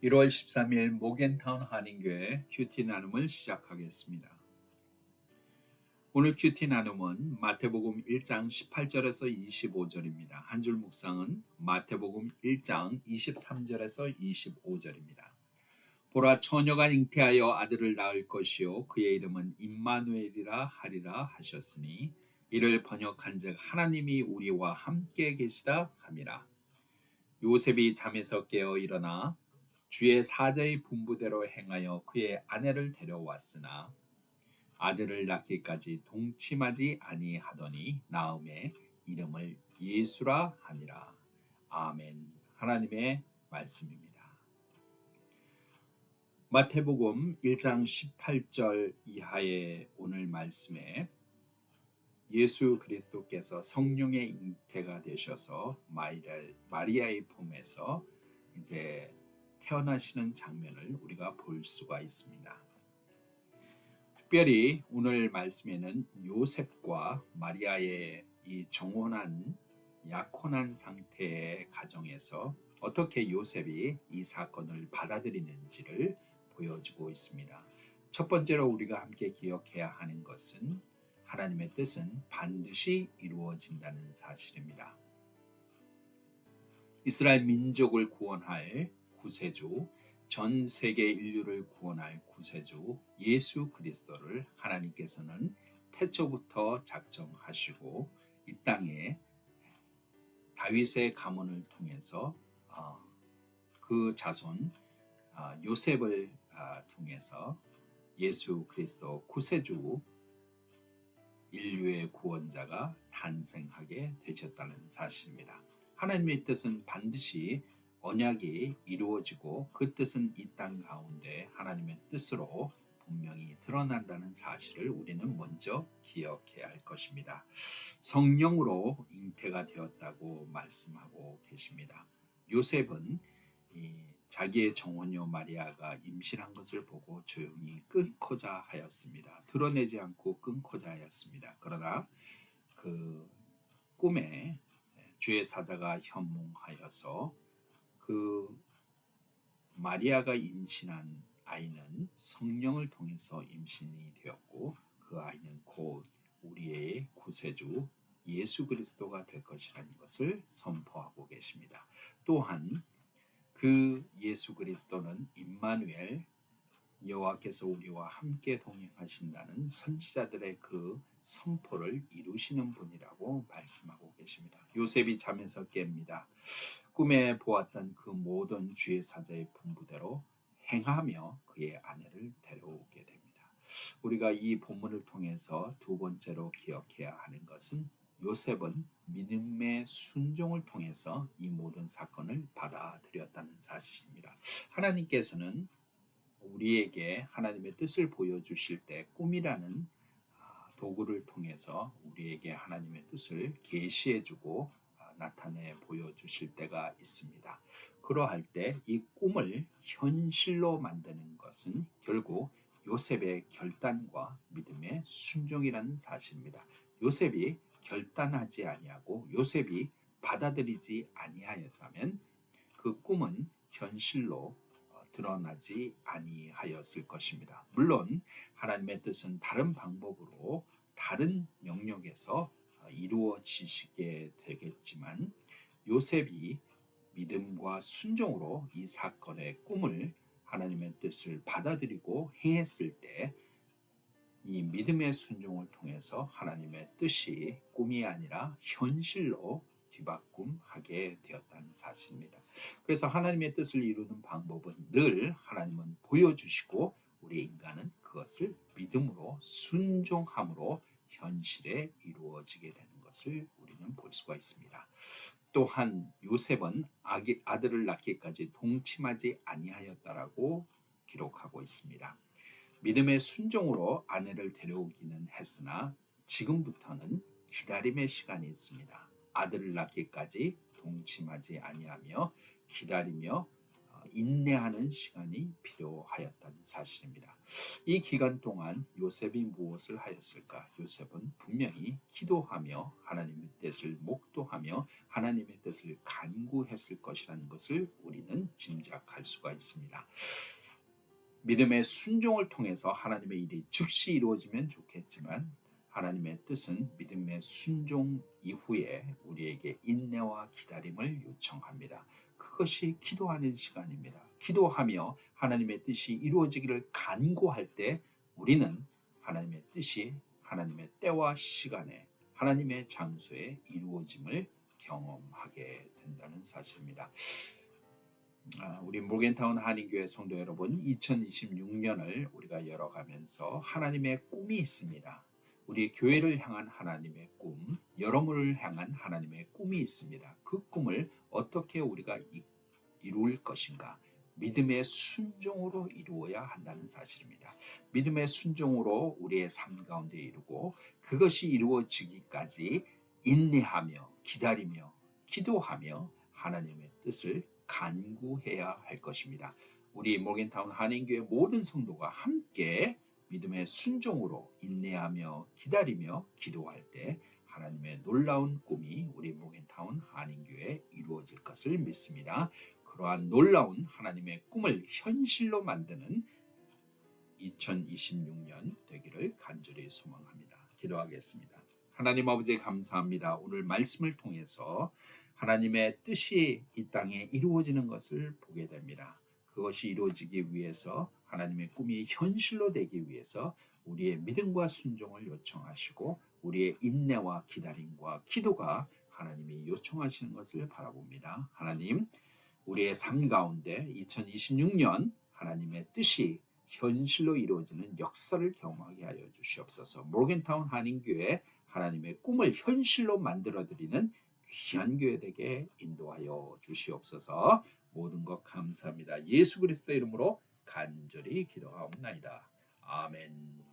1월 13일 모겐타운 한인교회 큐티 나눔을 시작하겠습니다. 오늘 큐티 나눔은 마태복음 1장 18절에서 25절입니다. 한 줄 묵상은 마태복음 1장 23절에서 25절입니다. 보라, 처녀가 잉태하여 아들을 낳을 것이요 그의 이름은 임마누엘이라 하리라 하셨으니 이를 번역한즉 하나님이 우리와 함께 계시다 함이라. 요셉이 잠에서 깨어 일어나 주의 사자의 분부대로 행하여 그의 아내를 데려왔으나 아들을 낳기까지 동침하지 아니하더니 나음에 이름을 예수라 하니라. 아멘. 하나님의 말씀입니다. 마태복음 1장 18절 이하의 오늘 말씀에 예수 그리스도께서 성령의 잉태가 되셔서 마리아의 품에서 이제 태어나시는 장면을 우리가 볼 수가 있습니다. 특별히 오늘 말씀에는 요셉과 마리아의 이 정혼한 약혼한 상태의 가정에서 어떻게 요셉이 이 사건을 받아들이는지를 보여주고 있습니다. 첫 번째로 우리가 함께 기억해야 하는 것은 하나님의 뜻은 반드시 이루어진다는 사실입니다. 이스라엘 민족을 구원할 구세주, 전 세계 인류를 구원할 구세주 예수 그리스도를 하나님께서는 태초부터 작정하시고 이 땅에 다윗의 가문을 통해서 그 자손 요셉을 통해서 예수 그리스도 구세주 인류의 구원자가 탄생하게 되셨다는 사실입니다. 하나님의 뜻은 반드시 언약이 이루어지고 그 뜻은 이 땅 가운데 하나님의 뜻으로 분명히 드러난다는 사실을 우리는 먼저 기억해야 할 것입니다. 성령으로 잉태가 되었다고 말씀하고 계십니다. 요셉은 자기의 정혼녀 마리아가 임신한 것을 보고 조용히 끊고자 하였습니다. 드러내지 않고 끊고자 하였습니다. 그러나 그 꿈에 주의 사자가 현몽하여서 그 마리아가 임신한 아이는 성령을 통해서 임신이 되었고 그 아이는 곧 우리의 구세주 예수 그리스도가 될 것이라는 것을 선포하고 계십니다. 또한 그 예수 그리스도는 임마누엘, 여호와께서 우리와 함께 동행하신다는 선지자들의 그 선포를 이루시는 분이라고 말씀하고 계십니다. 요셉이 잠에서 깹니다. 꿈에 보았던 그 모든 주의 사자의 분부대로 행하며 그의 아내를 데려오게 됩니다. 우리가 이 본문을 통해서 두 번째로 기억해야 하는 것은 요셉은 믿음의 순종을 통해서 이 모든 사건을 받아들였다는 사실입니다. 하나님께서는 우리에게 하나님의 뜻을 보여주실 때 꿈이라는 도구를 통해서 우리에게 하나님의 뜻을 계시해주고 나타내 보여주실 때가 있습니다. 그러할 때 이 꿈을 현실로 만드는 것은 결국 요셉의 결단과 믿음의 순종이라는 사실입니다. 요셉이 결단하지 아니하고 요셉이 받아들이지 아니하였다면 그 꿈은 현실로 드러나지 아니하였을 것입니다. 물론 하나님의 뜻은 다른 방법으로 다른 영역에서 이루어지시게 되겠지만 요셉이 믿음과 순종으로 이 사건의 꿈을 하나님의 뜻을 받아들이고 행했을 때 이 믿음의 순종을 통해서 하나님의 뜻이 꿈이 아니라 현실로 뒤바꿈하게 되었다는 사실입니다. 그래서 하나님의 뜻을 이루는 방법은 늘 하나님은 보여주시고 우리 인간은 그것을 믿음으로 순종함으로 현실에 이루어지게 되는 것을 우리는 볼 수가 있습니다. 또한 요셉은 아들을 낳기까지 동침하지 아니하였다라고 기록하고 있습니다. 믿음의 순종으로 아내를 데려오기는 했으나 지금부터는 기다림의 시간이 있습니다. 아들을 낳기까지 동침하지 아니하며 기다리며 인내하는 시간이 필요하였다는 사실입니다. 이 기간 동안 요셉이 무엇을 하였을까? 요셉은 분명히 기도하며 하나님의 뜻을 목도하며 하나님의 뜻을 간구했을 것이라는 것을 우리는 짐작할 수가 있습니다. 믿음의 순종을 통해서 하나님의 일이 즉시 이루어지면 좋겠지만 하나님의 뜻은 믿음의 순종 이후에 우리에게 인내와 기다림을 요청합니다. 그것이 기도하는 시간입니다. 기도하며 하나님의 뜻이 이루어지기를 간구할 때 우리는 하나님의 뜻이 하나님의 때와 시간에 하나님의 장소에 이루어짐을 경험하게 된다는 사실입니다. 우리 모겐타운 한인교회 성도 여러분, 2026년을 우리가 열어가면서 하나님의 꿈이 있습니다. 우리 교회를 향한 하나님의 꿈, 여러분을 향한 하나님의 꿈이 있습니다. 그 꿈을 어떻게 우리가 이룰 것인가? 믿음의 순종으로 이루어야 한다는 사실입니다. 믿음의 순종으로 우리의 삶 가운데 이루고 그것이 이루어지기까지 인내하며 기다리며 기도하며 하나님의 뜻을 간구해야 할 것입니다. 우리 모겐타운 한인교회 모든 성도가 함께 믿음의 순종으로 인내하며 기다리며 기도할 때 하나님의 놀라운 꿈이 우리 모겐타운 한인교회에 이루어질 것을 믿습니다. 그러한 놀라운 하나님의 꿈을 현실로 만드는 2026년 되기를 간절히 소망합니다. 기도하겠습니다. 하나님 아버지 감사합니다. 오늘 말씀을 통해서 하나님의 뜻이 이 땅에 이루어지는 것을 보게 됩니다. 그것이 이루어지기 위해서 하나님의 꿈이 현실로 되기 위해서 우리의 믿음과 순종을 요청하시고 우리의 인내와 기다림과 기도가 하나님이 요청하시는 것을 바라봅니다. 하나님, 우리의 삶 가운데 2026년 하나님의 뜻이 현실로 이루어지는 역사를 경험하게 하여 주시옵소서. 모겐타운 한인교회 하나님의 꿈을 현실로 만들어드리는 귀한 교회 되게 인도하여 주시옵소서. 모든 것 감사합니다. 예수 그리스도의 이름으로 간절히 기도하옵나이다. 아멘.